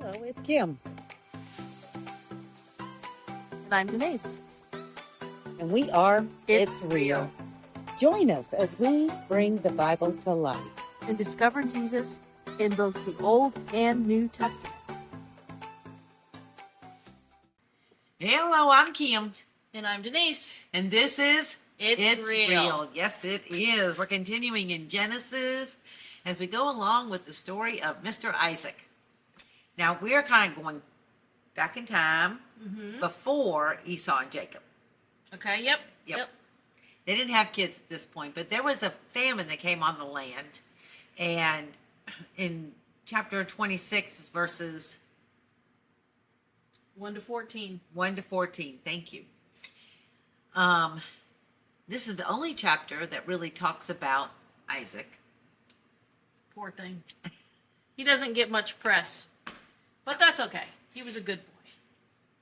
Hello, it's Kim, And I'm Denise. and we are It's Real. Join us as we bring the Bible to life. And discover Jesus in both the Old and New Testament. Hello, I'm Kim, And I'm Denise. and this is It's Real. Yes, it is. We're continuing in Genesis as we go along with the story of Mr. Isaac. Now, we're kind of going back in time before Esau and Jacob. Okay, yep. They didn't have kids at this point, but there was a famine that came on the land. And in chapter 26, verses 1 to 14. 1 to 14. Thank you. This is the only chapter that really talks about Isaac. Poor thing. He doesn't get much press. But that's okay. He was a good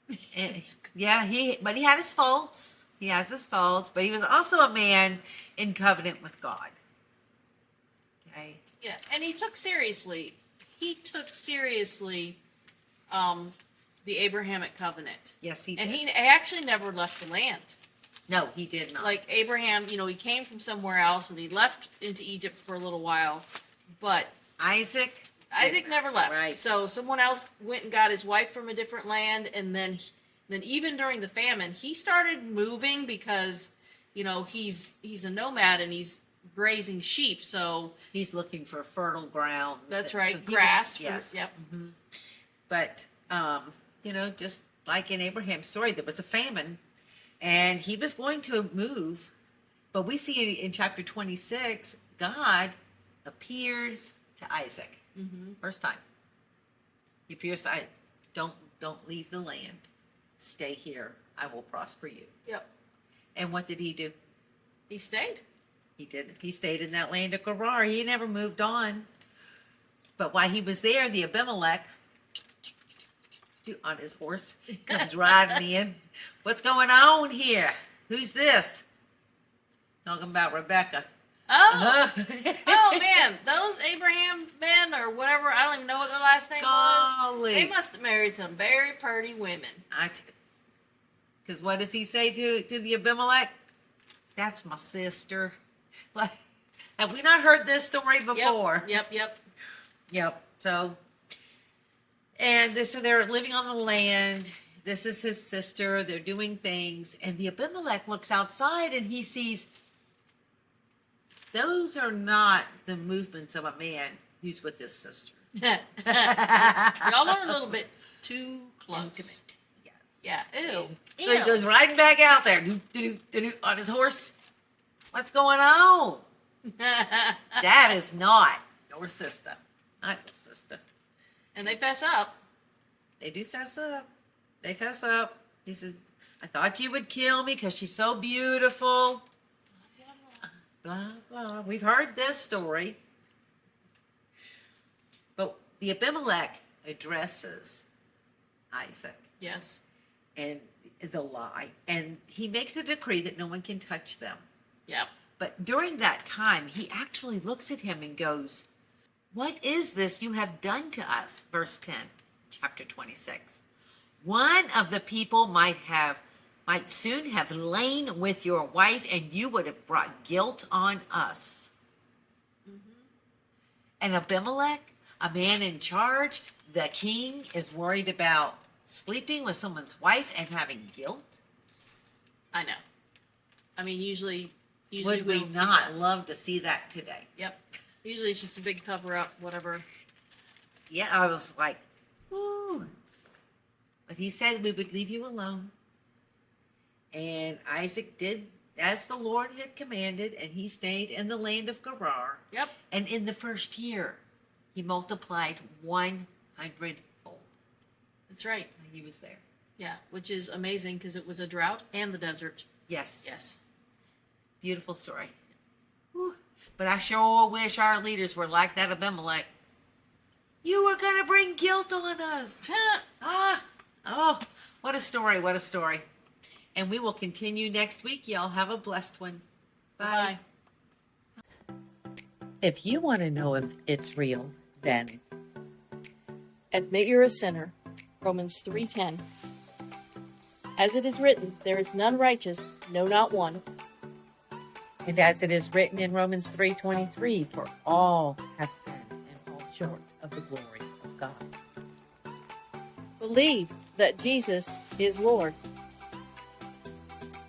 boy. And, yeah, but he had his faults. He has his faults, but he was also a man in covenant with God. Okay. Yeah, and he took seriously the Abrahamic covenant. Yes, he did. And he actually never left the land. No, he did not. Like Abraham, he came from somewhere else and he left into Egypt for a little while, but Isaac never left. Right. So someone else went and got his wife from a different land, and then even during the famine, he started moving because, he's a nomad and he's grazing sheep. So he's looking for fertile ground. That's right, So grass. Yes. Yep. Mm-hmm. But just like in Abraham's story, there was a famine, and he was going to move. But we see in chapter 26, God appears to Isaac. First time. He appears to Isaac. Don't leave the land. Stay here. I will prosper you. Yep. And what did he do? He stayed. He did. He stayed in that land of Gerar. He never moved on. But while he was there, the Abimelech, on his horse, comes riding in. What's going on here? Who's this? Talking about Rebekah. Oh, oh man, those Abraham men or whatever, I don't even know what their last name was. They must have married some very pretty women. Because what does he say to the Abimelech? That's my sister. Like, have we not heard this story before? Yep. So they're living on the land. This is his sister. They're doing things. And the Abimelech looks outside and he sees those are not the movements of a man who's with his sister. Y'all are a little bit too close. Intimate. Yes. Yeah. Ew. So he goes riding back out there on his horse. What's going on? That is not your sister. Not your sister. And they fess up. They do fess up. They fess up. He says, I thought you would kill me because she's so beautiful. Blah, blah. We've heard this story. But the Abimelech addresses Isaac. Yes. And the lie. And he makes a decree that no one can touch them. Yep. But during that time, he actually looks at him and goes, what is this you have done to us? Verse 10, chapter 26. One of the people might soon have lain with your wife, and you would have brought guilt on us. And Abimelech, a man in charge, the king, is worried about sleeping with someone's wife and having guilt. I know. I mean, usually would we not love to see that today? Yep. Usually it's just a big cover up, whatever. Yeah, I was like, ooh. But he said we would leave you alone. And Isaac did as the Lord had commanded, and he stayed in the land of Gerar. Yep. And in the first year, he multiplied 100-fold. That's right. He was there. Yeah, which is amazing because it was a drought and the desert. Yes. Beautiful story. Whew. But I sure wish our leaders were like that Abimelech. You were going to bring guilt on us. Oh, what a story. What a story. And we will continue next week. Y'all have a blessed one. Bye. If you want to know if it's real, then admit you're a sinner. Romans 3:10. As it is written, there is none righteous, no, not one. And as it is written in Romans 3:23, for all have sinned and fall short of the glory of God. Believe that Jesus is Lord.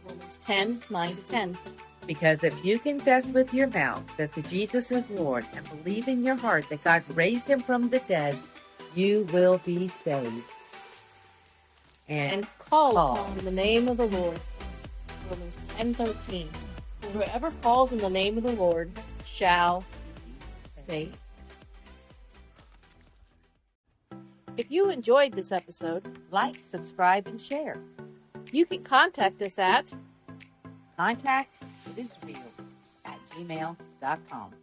Romans 10:9-10. Because if you confess with your mouth that the Jesus is Lord and believe in your heart that God raised him from the dead, you will be saved. And call upon the name of the Lord. Romans 10:13. For whoever calls in the name of the Lord shall be saved. If you enjoyed this episode, Like, subscribe, and share. you can contact us at Contact itisreal@gmail.com.